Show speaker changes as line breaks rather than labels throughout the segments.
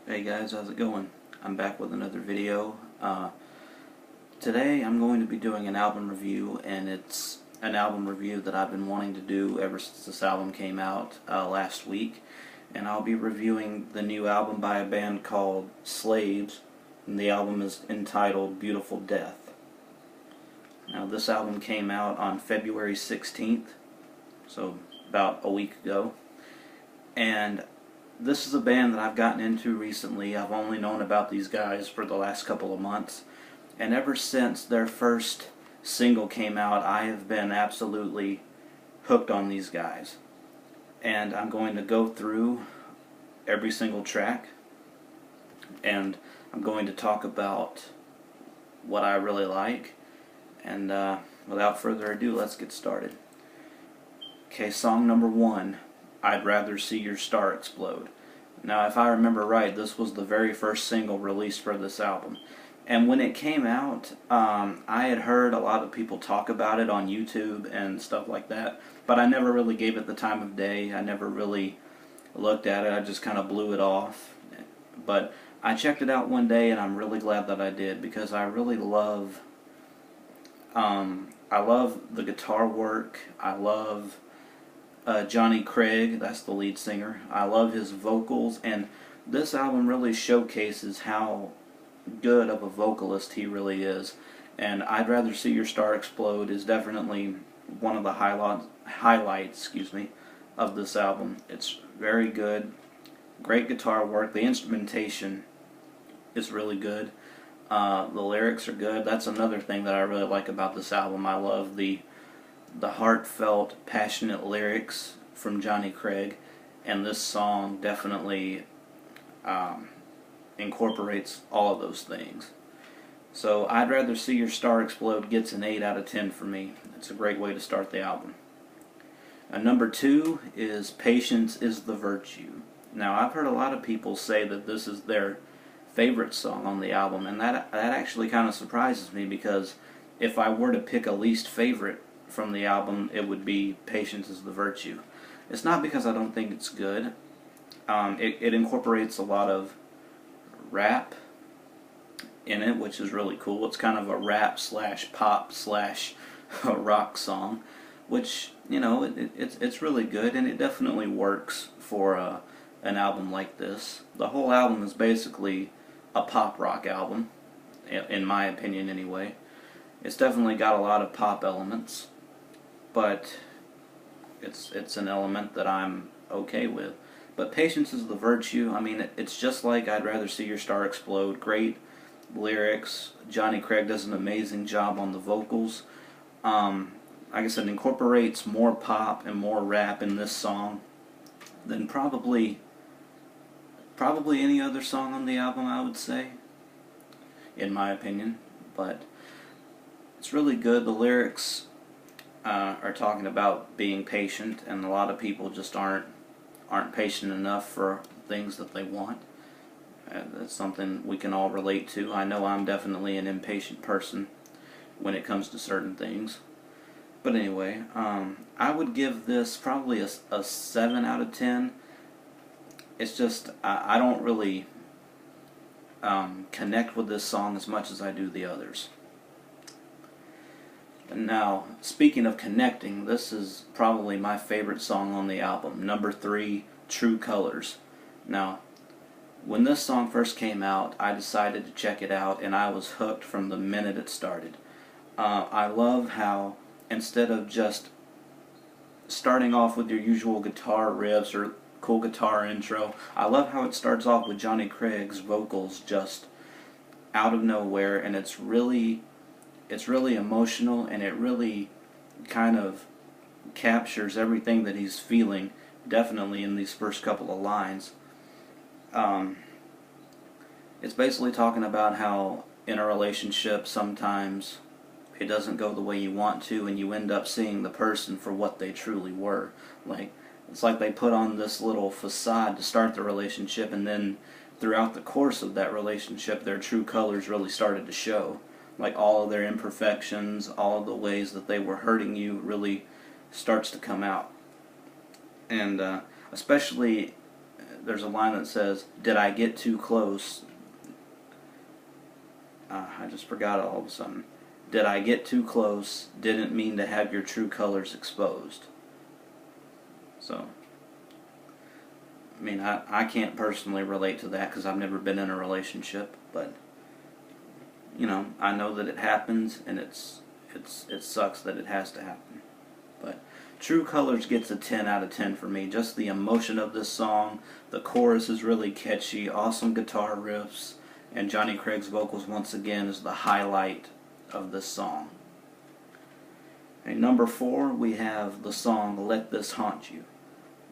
Hey guys, how's it going? I'm back with another video. Today I'm going to be doing an album review, and it's an album review that I've been wanting to do ever since this album came out last week. And I'll be reviewing the new album by a band called Slaves, and the album is entitled Beautiful Death. Now this album came out on February 16th, so about a week ago, and this is a band that I've gotten into recently. I've only known about these guys for the last couple of months, and ever since their first single came out, I have been absolutely hooked on these guys. And I'm going to go through every single track, and I'm going to talk about what I really like. And without further ado, let's get started. Okay, song number 1, I'd Rather See Your Star Explode. Now, if I remember right, this was the very first single released for this album. And when it came out, I had heard a lot of people talk about it on YouTube and stuff like that, but I never really gave it the time of day. I never really looked at it. I just kind of blew it off. But I checked it out one day, and I'm really glad that I did, because I really love the guitar work. I love Johnny Craig, that's the lead singer. I love his vocals, and this album really showcases how good of a vocalist he really is. And I'd Rather See Your Star Explode is definitely one of the highlights of this album. It's very good, great guitar work. The instrumentation is really good. The lyrics are good. That's another thing that I really like about this album. I love the heartfelt, passionate lyrics from Johnny Craig, and this song definitely incorporates all of those things. So I'd Rather See Your Star Explode gets an 8 out of 10 for me. It's a great way to start the album. Number 2 is Patience is the Virtue. Now, I've heard a lot of people say that this is their favorite song on the album, and that actually kind of surprises me, because if I were to pick a least favorite from the album, it would be Patience is the Virtue. It's not because I don't think it's good. It incorporates a lot of rap in it, which is really cool. It's kind of a rap slash pop slash rock song, which, you know, it's really good, and it definitely works for an album like this. The whole album is basically a pop rock album, in my opinion anyway. It's definitely got a lot of pop elements, but it's an element that I'm okay with. But Patience is the Virtue. I mean, it's just like I'd Rather See Your Star Explode. Great lyrics. Johnny Craig does an amazing job on the vocals. Like I said, incorporates more pop and more rap in this song than probably any other song on the album, I would say, in my opinion. But it's really good. The lyrics are talking about being patient, and a lot of people just aren't patient enough for things that they want. That's something we can all relate to. I know I'm definitely an impatient person when it comes to certain things. But anyway, I would give this probably a 7 out of 10. It's just, I don't really connect with this song as much as I do the others. Now, speaking of connecting, this is probably my favorite song on the album. Number 3, True Colors. Now, when this song first came out, I decided to check it out, and I was hooked from the minute it started. I love how, instead of just starting off with your usual guitar riffs or cool guitar intro, I love how it starts off with Johnny Craig's vocals just out of nowhere, and it's really emotional, and it really kind of captures everything that he's feeling, definitely in these first couple of lines. It's basically talking about how in a relationship sometimes it doesn't go the way you want to, and you end up seeing the person for what they truly were. It's like they put on this little facade to start the relationship, and then throughout the course of that relationship, their true colors really started to show. Like, all of their imperfections, all of the ways that they were hurting you really starts to come out. And especially there's a line that says, "Did I get too close?" I just forgot it all of a sudden. "Did I get too close? Didn't mean to have your true colors exposed." So, I mean, I can't personally relate to that because I've never been in a relationship, but you know, I know that it happens, and it sucks that it has to happen. But True Colors gets a 10 out of 10 for me. Just the emotion of this song, the chorus is really catchy, awesome guitar riffs, and Johnny Craig's vocals once again is the highlight of this song. And number 4, we have the song "Let This Haunt You."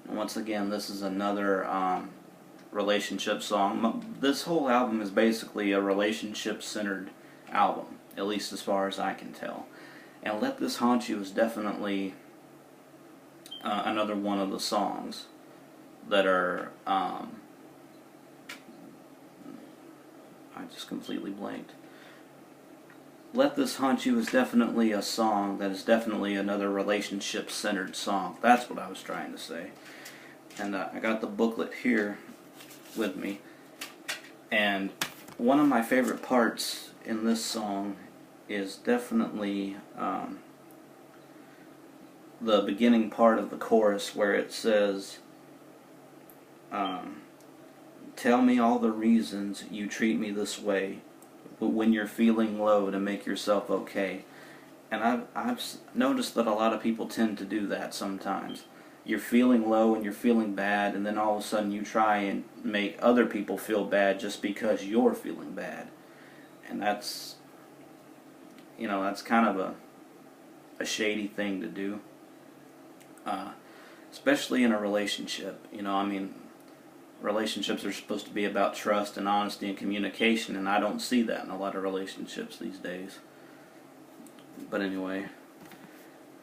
And once again, this is another relationship song. This whole album is basically a relationship-centered album, at least as far as I can tell. And "Let This Haunt You" is definitely another one of the songs that are... I just completely blanked. "Let This Haunt You" is definitely a song that is definitely another relationship-centered song. That's what I was trying to say. And I got the booklet here with me. And one of my favorite parts in this song is definitely the beginning part of the chorus where it says, "Tell me all the reasons you treat me this way, but when you're feeling low to make yourself okay." And I've noticed that a lot of people tend to do that sometimes. You're feeling low and you're feeling bad, and then all of a sudden you try and make other people feel bad just because you're feeling bad. And that's, you know, that's kind of a shady thing to do. Especially in a relationship. You know, I mean, relationships are supposed to be about trust and honesty and communication, and I don't see that in a lot of relationships these days. But anyway,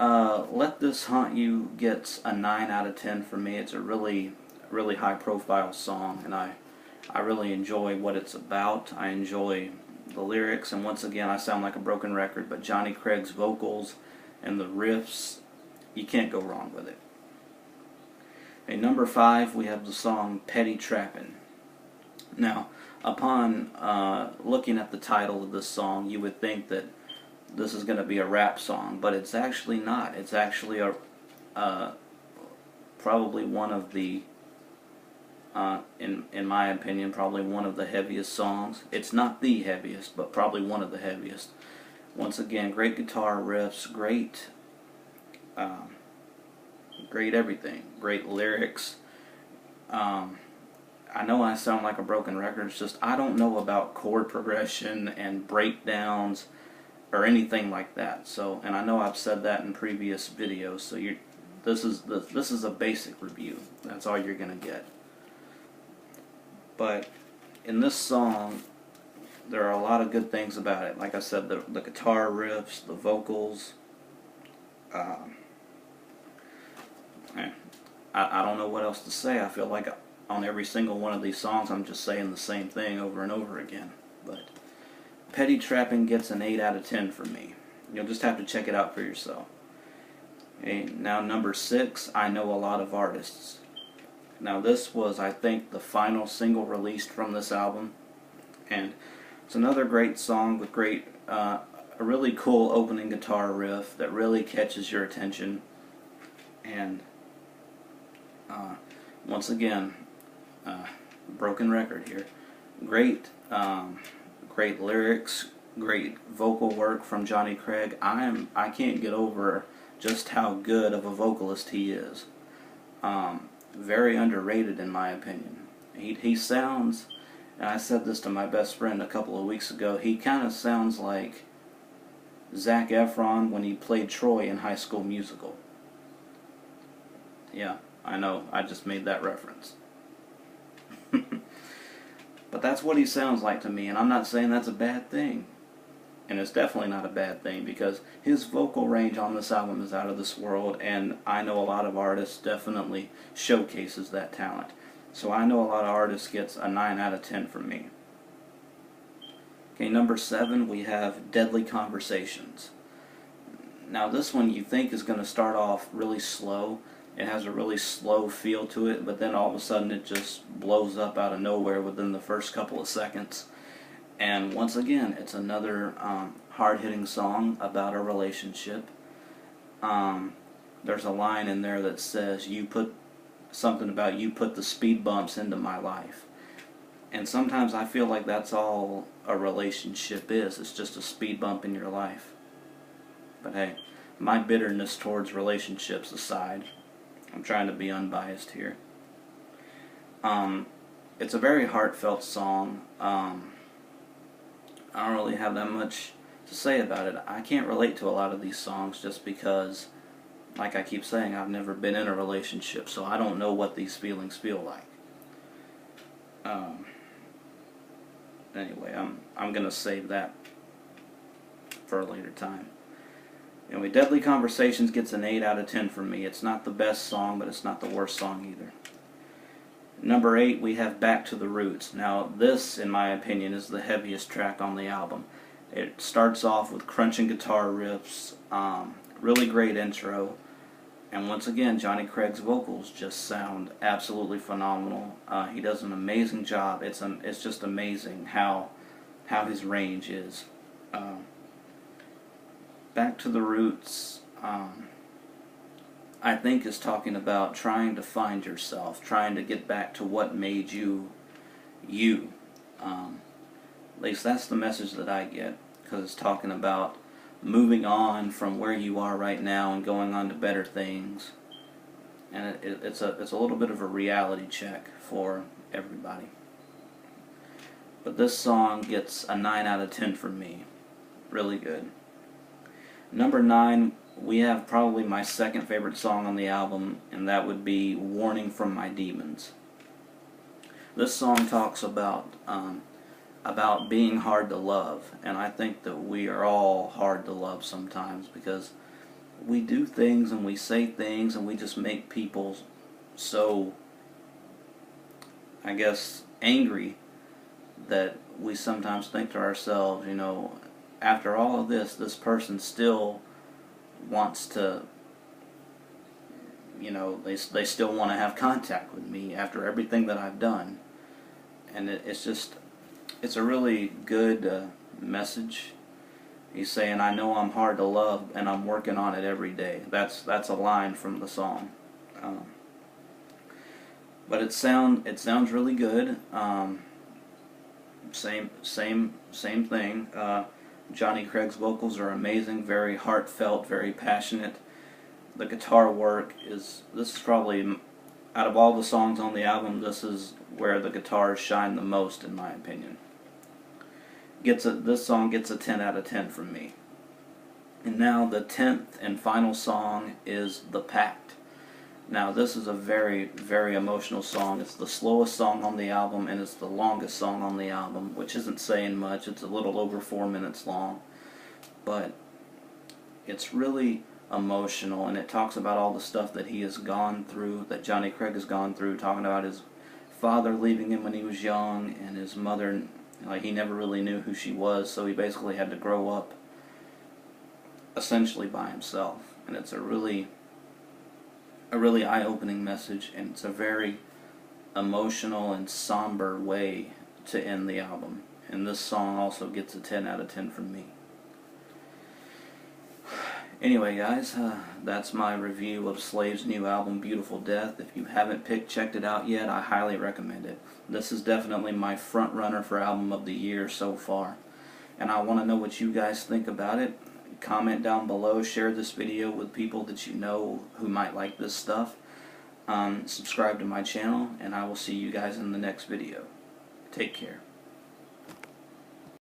"Let This Haunt You" gets a 9 out of 10 for me. It's a really, really high-profile song, and I really enjoy what it's about. I enjoy the lyrics, and once again, I sound like a broken record, but Johnny Craig's vocals and the riffs, you can't go wrong with it. Okay, number 5, we have the song "Petty Trappin'." Now, upon looking at the title of this song, you would think that this is going to be a rap song, but it's actually not. It's actually probably one of the, in my opinion, probably one of the heaviest songs. It's not the heaviest, but probably one of the heaviest. Once again, great guitar riffs, great everything, great lyrics. I know I sound like a broken record. It's just I don't know about chord progression and breakdowns or anything like that. So, and I know I've said that in previous videos. So this is a basic review. That's all you're gonna get. But in this song, there are a lot of good things about it. Like I said, the guitar riffs, the vocals. I don't know what else to say. I feel like on every single one of these songs I'm just saying the same thing over and over again. But Petty Trappin' gets an 8 out of 10 from me. You'll just have to check it out for yourself. Okay, now number 6, "I Know a Lot of Artists." Now this was, I think, the final single released from this album. And it's another great song with a really cool opening guitar riff that really catches your attention. And once again, broken record here. Great lyrics, great vocal work from Johnny Craig. I can't get over just how good of a vocalist he is. Very underrated in my opinion. He sounds, and I said this to my best friend a couple of weeks ago, he kind of sounds like Zac Efron when he played Troy in High School Musical. Yeah, I know, I just made that reference. But that's what he sounds like to me, and I'm not saying that's a bad thing. And it's definitely not a bad thing, because his vocal range on this album is out of this world, and I Know a Lot of Artists definitely showcases that talent. So I Know a Lot of Artists gets a 9 out of 10 from me. Okay, number 7, we have "Deadly Conversations." Now this one you think is going to start off really slow, It has a really slow feel to it, but then all of a sudden it just blows up out of nowhere within the first couple of seconds. And once again, it's another hard-hitting song about a relationship. There's a line in there that says, "You put something about you put the speed bumps into my life." And sometimes I feel like that's all a relationship is. It's just a speed bump in your life. But hey, my bitterness towards relationships aside, I'm trying to be unbiased here. It's a very heartfelt song. I don't really have that much to say about it. I can't relate to a lot of these songs just because, like I keep saying, I've never been in a relationship, so I don't know what these feelings feel like. Anyway, I'm gonna save that for a later time. Anyway, Deadly Conversations gets an 8 out of 10 from me. It's not the best song, but it's not the worst song either. Number 8, we have Back to the Roots. Now, this, in my opinion, is the heaviest track on the album. It starts off with crunching guitar riffs, really great intro, and once again, Johnny Craig's vocals just sound absolutely phenomenal. He does an amazing job. It's just amazing how his range is. Back to the Roots, I think, is talking about trying to find yourself, trying to get back to what made you, you. At least that's the message that I get, because it's talking about moving on from where you are right now and going on to better things. And it's a little bit of a reality check for everybody. But this song gets a 9 out of 10 from me. Really good. Number 9, we have probably my second favorite song on the album, and that would be Warning from My Demons. This song talks about being hard to love, and I think that we are all hard to love sometimes because we do things and we say things and we just make people so, I guess, angry that we sometimes think to ourselves, you know, after all of this, this person still wants to, you know, they still want to have contact with me after everything that I've done. And it's a really good message. He's saying, I know I'm hard to love and I'm working on it every day. That's a line from the song. But it sounds really good. Same thing. Johnny Craig's vocals are amazing, very heartfelt, very passionate. The guitar work this is probably, out of all the songs on the album, this is where the guitars shine the most, in my opinion. This song gets a 10 out of 10 from me. And now the 10th and final song is The Pact. Now this is a very, very emotional song. It's the slowest song on the album, and it's the longest song on the album, which isn't saying much. It's a little over 4 minutes long. But it's really emotional, and it talks about all the stuff that he has gone through, that Johnny Craig has gone through, talking about his father leaving him when he was young, and his mother, like, he never really knew who she was, so he basically had to grow up essentially by himself. And it's a really eye-opening message, and it's a very emotional and somber way to end the album. And this song also gets a 10 out of 10 from me. Anyway, guys, that's my review of Slave's new album, Beautiful Death. If you haven't checked it out yet, I highly recommend it. This is definitely my front runner for album of the year so far. And I want to know what you guys think about it. Comment down below, share this video with people that you know who might like this stuff. Subscribe to my channel, and I will see you guys in the next video. Take care.